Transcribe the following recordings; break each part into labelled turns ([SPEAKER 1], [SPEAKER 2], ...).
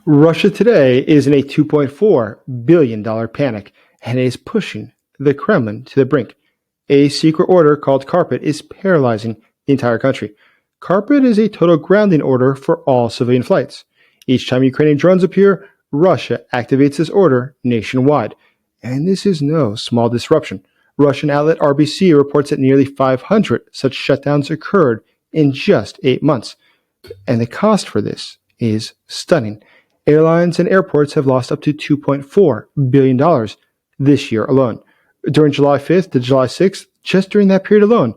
[SPEAKER 1] Russia today is in a $2.4 billion panic and is pushing the Kremlin to the brink. A secret order called Carpet is paralyzing the entire country. Carpet is a total grounding order for all civilian flights. Each time Ukrainian drones appear, Russia activates this order nationwide. And this is no small disruption. Russian outlet RBC reports that nearly 500 such shutdowns occurred in just 8 months. And the cost for this is stunning. Airlines and airports have lost up to $2.4 billion this year alone. During July 5th to July 6th, just during that period alone,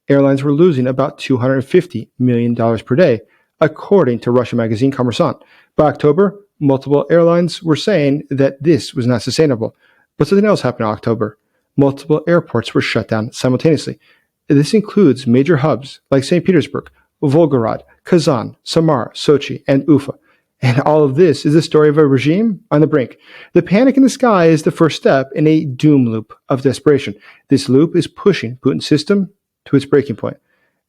[SPEAKER 1] airlines were losing about $250 million per day, according to Russian magazine Kommersant. By October, multiple airlines were saying that this was not sustainable. But something else happened in October. Multiple airports were shut down simultaneously. This includes major hubs like St. Petersburg, Volgograd, Kazan, Samara, Sochi, and Ufa. And all of this is the story of a regime on the brink. The panic in the sky is the first step in a doom loop of desperation. This loop is pushing Putin's system to its breaking point.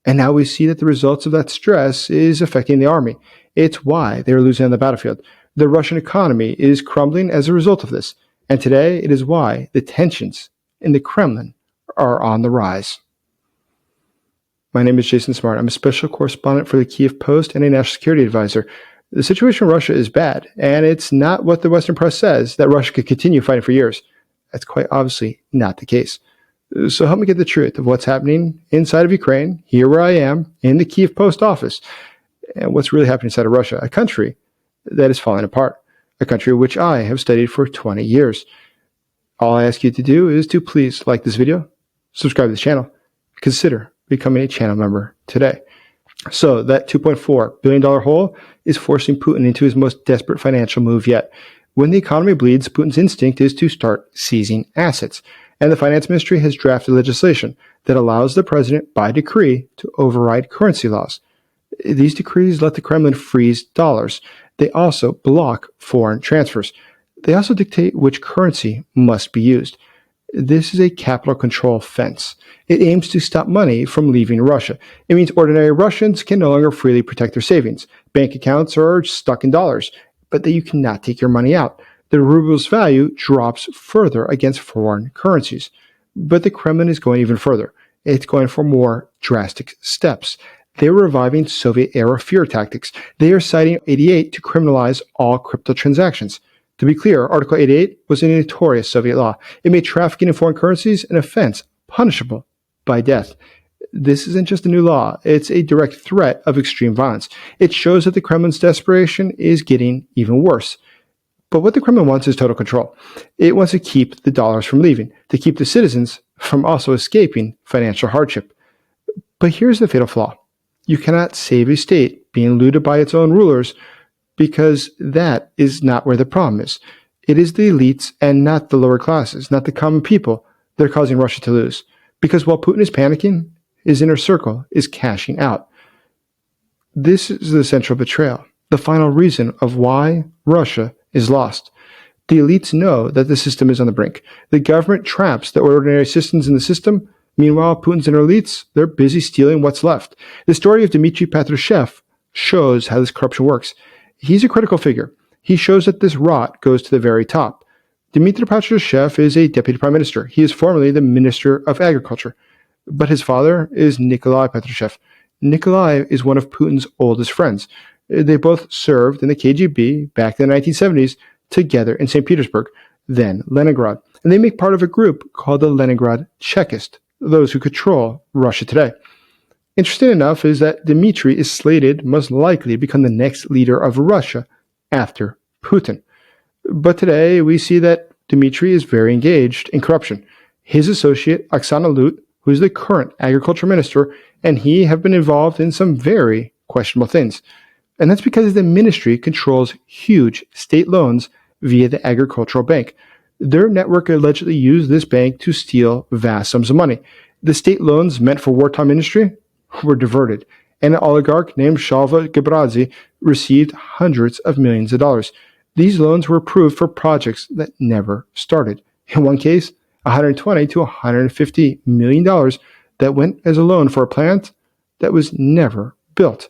[SPEAKER 1] And now we see that the results of that stress is affecting the army. It's why they're losing on the battlefield. The Russian economy is crumbling as a result of this. And today it is why the tensions in the Kremlin are on the rise. My name is Jason Smart. I'm a special correspondent for the Kiev Post and a national security advisor. The situation in Russia is bad, and it's not what the Western press says, that Russia could continue fighting for years. That's quite obviously not the case. So help me get the truth of what's happening inside of Ukraine, here where I am, in the Kiev Post office, and what's really happening inside of Russia, a country that is falling apart, a country which I have studied for 20 years. All I ask you to do is to please like this video, subscribe to this channel, consider becoming a channel member today. So that $2.4 billion hole is forcing Putin into his most desperate financial move yet. When the economy bleeds, Putin's instinct is to start seizing assets. And the finance ministry has drafted legislation that allows the president by decree to override currency laws. These decrees let the Kremlin freeze dollars. They also block foreign transfers. They also dictate which currency must be used. This is a capital control fence. It aims to stop money from leaving Russia. It means ordinary Russians can no longer freely protect their savings. Bank accounts are stuck in dollars, but that you cannot take your money out. The ruble's value drops further against foreign currencies. But the Kremlin is going even further. It's going for more drastic steps. They're reviving Soviet-era fear tactics. They are citing 88 to criminalize all crypto transactions. To be clear, Article 88 was a notorious Soviet law. It made trafficking in foreign currencies an offense punishable by death. This isn't just a new law. It's a direct threat of extreme violence. It shows that the Kremlin's desperation is getting even worse. But what the Kremlin wants is total control. It wants to keep the dollars from leaving, to keep the citizens from also escaping financial hardship. But here's the fatal flaw. You cannot save a state being looted by its own rulers, because that is not where the problem is. It is the elites and not the lower classes, not the common people, that are causing Russia to lose. Because while Putin is panicking, his inner circle is cashing out. This is the central betrayal, the final reason of why Russia is lost. The elites know that the system is on the brink. The government traps the ordinary citizens in the system. Meanwhile, Putin's inner elites, they're busy stealing what's left. The story of Dmitry Patrushev shows how this corruption works. He's a critical figure. He shows that this rot goes to the very top. Dmitry Patrushev is a deputy prime minister. He is formerly the Minister of Agriculture. But his father is Nikolai Patrushev. Nikolai is one of Putin's oldest friends. They both served in the KGB back in the 1970s together in St. Petersburg, then Leningrad. And they make part of a group called the Leningrad Chekists, those who control Russia today. Interesting enough is that Dmitry is slated most likely to become the next leader of Russia after Putin. But today we see that Dmitry is very engaged in corruption. His associate, Oksana Lut, who is the current agriculture minister, and he have been involved in some very questionable things. And that's because the ministry controls huge state loans via the agricultural bank. Their network allegedly used this bank to steal vast sums of money. The state loans meant for wartime industry were diverted, and an oligarch named Shalva Gebradze received hundreds of millions of dollars. These loans were approved for projects that never started. In one case, $120 to $150 million that went as a loan for a plant that was never built.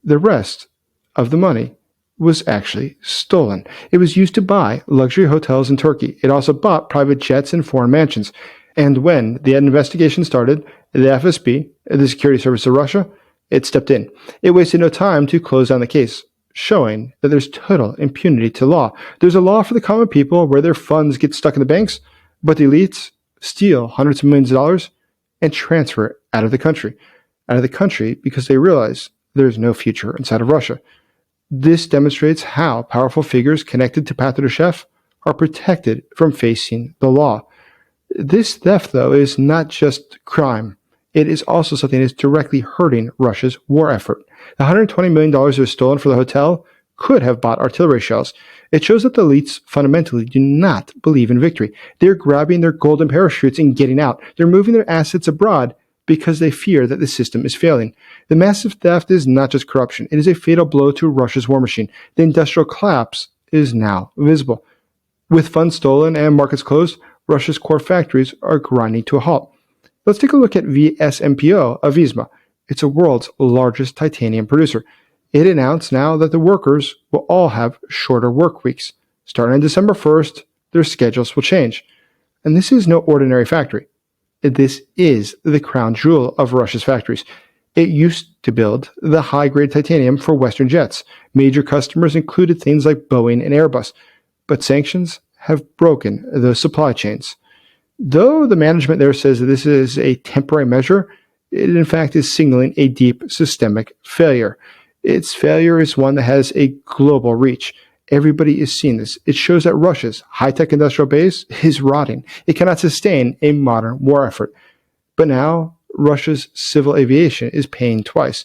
[SPEAKER 1] The rest of the money was actually stolen. It was used to buy luxury hotels in Turkey. It also bought private jets and foreign mansions. And when the investigation started, the FSB, the security service of Russia, it stepped in. It wasted no time to close down the case, showing that there's total impunity to law. There's a law for the common people where their funds get stuck in the banks, but the elites steal hundreds of millions of dollars and transfer it out of the country. Out of the country because they realize there's no future inside of Russia. This demonstrates how powerful figures connected to Patrushev are protected from facing the law. This theft, though, is not just crime. It is also something that is directly hurting Russia's war effort. The $120 million that was stolen for the hotel could have bought artillery shells. It shows that the elites fundamentally do not believe in victory. They're grabbing their golden parachutes and getting out. They're moving their assets abroad because they fear that the system is failing. The massive theft is not just corruption. It is a fatal blow to Russia's war machine. The industrial collapse is now visible. With funds stolen and markets closed, Russia's core factories are grinding to a halt. Let's take a look at VSMPO-Avisma. It's the world's largest titanium producer. It announced now that the workers will all have shorter work weeks. Starting on December 1st, their schedules will change. And this is no ordinary factory. This is the crown jewel of Russia's factories. It used to build the high-grade titanium for Western jets. Major customers included things like Boeing and Airbus. But sanctions have broken those supply chains. Though the management there says that this is a temporary measure, it in fact is signaling a deep systemic failure. Its failure is one that has a global reach. Everybody is seeing this. It shows that Russia's high-tech industrial base is rotting. It cannot sustain a modern war effort. But now, Russia's civil aviation is paying twice.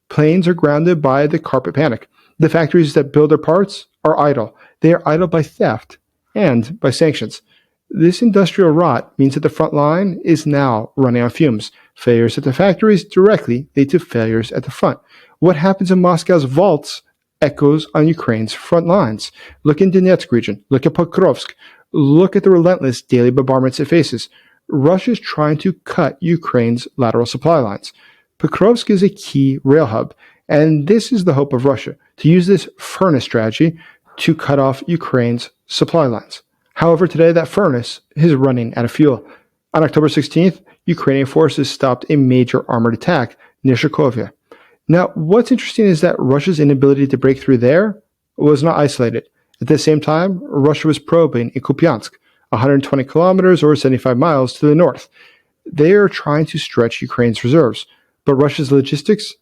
[SPEAKER 1] Planes are grounded by the carpet panic. The factories that build their parts are idle. They are idle by theft and by sanctions. This industrial rot means that the front line is now running on fumes. Failures at the factories directly lead to failures at the front. What happens in Moscow's vaults echoes on Ukraine's front lines. Look in Donetsk region. Look at Pokrovsk. Look at the relentless daily bombardments it faces. Russia is trying to cut Ukraine's lateral supply lines. Pokrovsk is a key rail hub, and this is the hope of Russia, to use this furnace strategy to cut off Ukraine's supply lines. However, today that furnace is running out of fuel. On October 16th, Ukrainian forces stopped a major armored attack near Sharkovia. Now, what's interesting is that Russia's inability to break through there was not isolated. At the same time, Russia was probing in Kupiansk, 120 kilometers or 75 miles to the north. They are trying to stretch Ukraine's reserves, but Russia's logistics,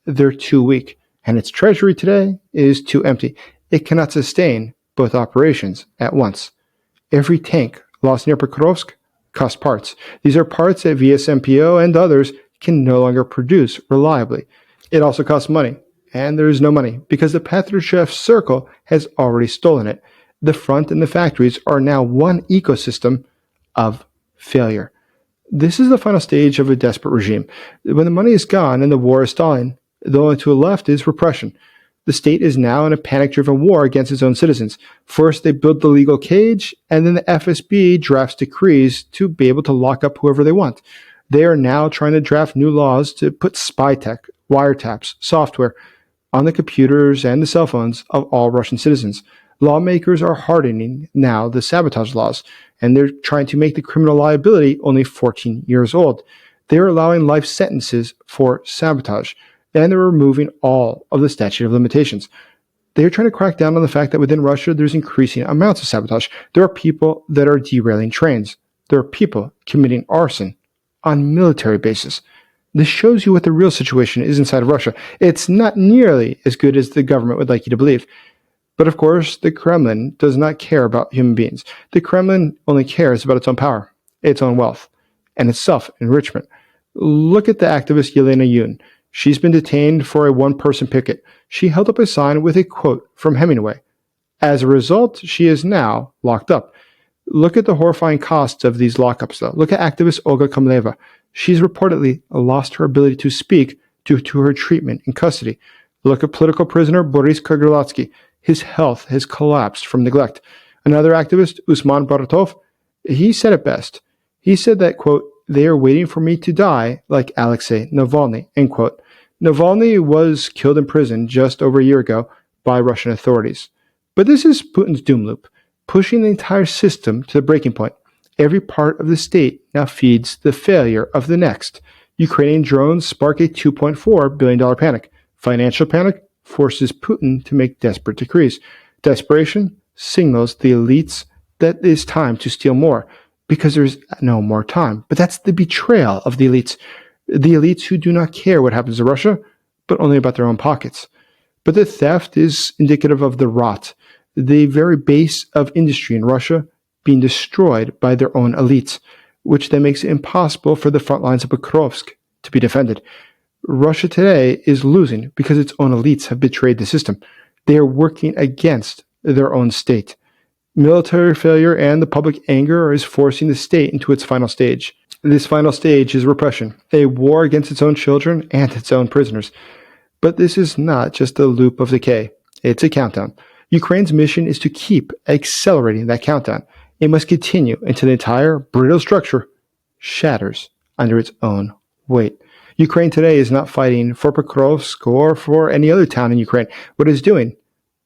[SPEAKER 1] they're too weak, and its treasury today is too empty. It cannot sustain both operations at once. Every tank lost near Pokrovsk costs parts. These are parts that VSMPO and others can no longer produce reliably. It also costs money, and there is no money because the Patrushev circle has already stolen it. The front and the factories are now one ecosystem of failure. This is the final stage of a desperate regime. When the money is gone and the war is stalling, the only tool left is repression. The state is now in a panic-driven war against its own citizens. First, they build the legal cage, and then the FSB drafts decrees to be able to lock up whoever they want. They are now trying to draft new laws to put spy tech, wiretaps, software on the computers and the cell phones of all Russian citizens. Lawmakers are hardening now the sabotage laws, and they're trying to make the criminal liability only 14 years old. They're allowing life sentences for sabotage, and they're removing all of the statute of limitations. They're trying to crack down on the fact that within Russia, there's increasing amounts of sabotage. There are people that are derailing trains. There are people committing arson on military bases. This shows you what the real situation is inside of Russia. It's not nearly as good as the government would like you to believe. But of course, the Kremlin does not care about human beings. The Kremlin only cares about its own power, its own wealth, and its self-enrichment. Look at the activist Yelena Yun. She's been detained for a one-person picket. She held up a sign with a quote from Hemingway. As a result, she is now locked up. Look at the horrifying costs of these lockups, though. Look at activist Olga Komleva. She's reportedly lost her ability to speak due to her treatment in custody. Look at political prisoner Boris Kagrylatsky. His health has collapsed from neglect. Another activist, Usman Baratov, he said it best. He said that, quote, "They are waiting for me to die like Alexei Navalny," end quote. Navalny was killed in prison just over a year ago by Russian authorities. But this is Putin's doom loop, pushing the entire system to the breaking point. Every part of the state now feeds the failure of the next. Ukrainian drones spark a $2.4 billion panic. Financial panic forces Putin to make desperate decrees. Desperation signals the elites that it is time to steal more, because there's no more time. But that's the betrayal of the elites who do not care what happens to Russia, but only about their own pockets. But the theft is indicative of the rot, the very base of industry in Russia being destroyed by their own elites, which then makes it impossible for the front lines of Pokrovsk to be defended. Russia today is losing because its own elites have betrayed the system. They are working against their own state. Military failure and the public anger is forcing the state into its final stage. This final stage is repression, a war against its own children and its own prisoners. But this is not just a loop of decay. It's a countdown. Ukraine's mission is to keep accelerating that countdown. It must continue until the entire brittle structure shatters under its own weight. Ukraine today is not fighting for Pokrovsk or for any other town in Ukraine. What it is doing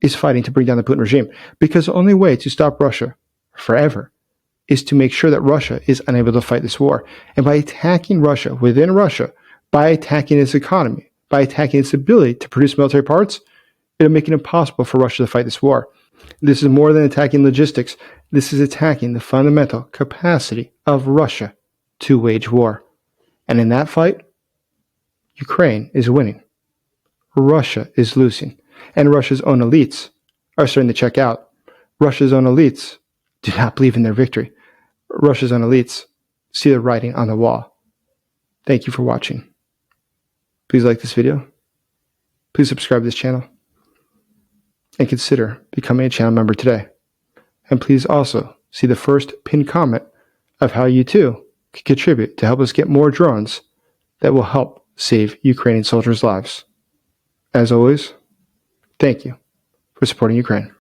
[SPEAKER 1] is fighting to bring down the Putin regime, because the only way to stop Russia forever is to make sure that Russia is unable to fight this war. And by attacking Russia within Russia, by attacking its economy, by attacking its ability to produce military parts, it'll make it impossible for Russia to fight this war. This is more than attacking logistics. This is attacking the fundamental capacity of Russia to wage war. And in that fight, Ukraine is winning. Russia is losing. And Russia's own elites are starting to check out. Russia's own elites do not believe in their victory. Russia's own elites see the writing on the wall. Thank you for watching. Please like this video. Please subscribe to this channel. And consider becoming a channel member today. And please also see the first pinned comment of how you too can contribute to help us get more drones that will help save Ukrainian soldiers' lives. As always, thank you for supporting Ukraine.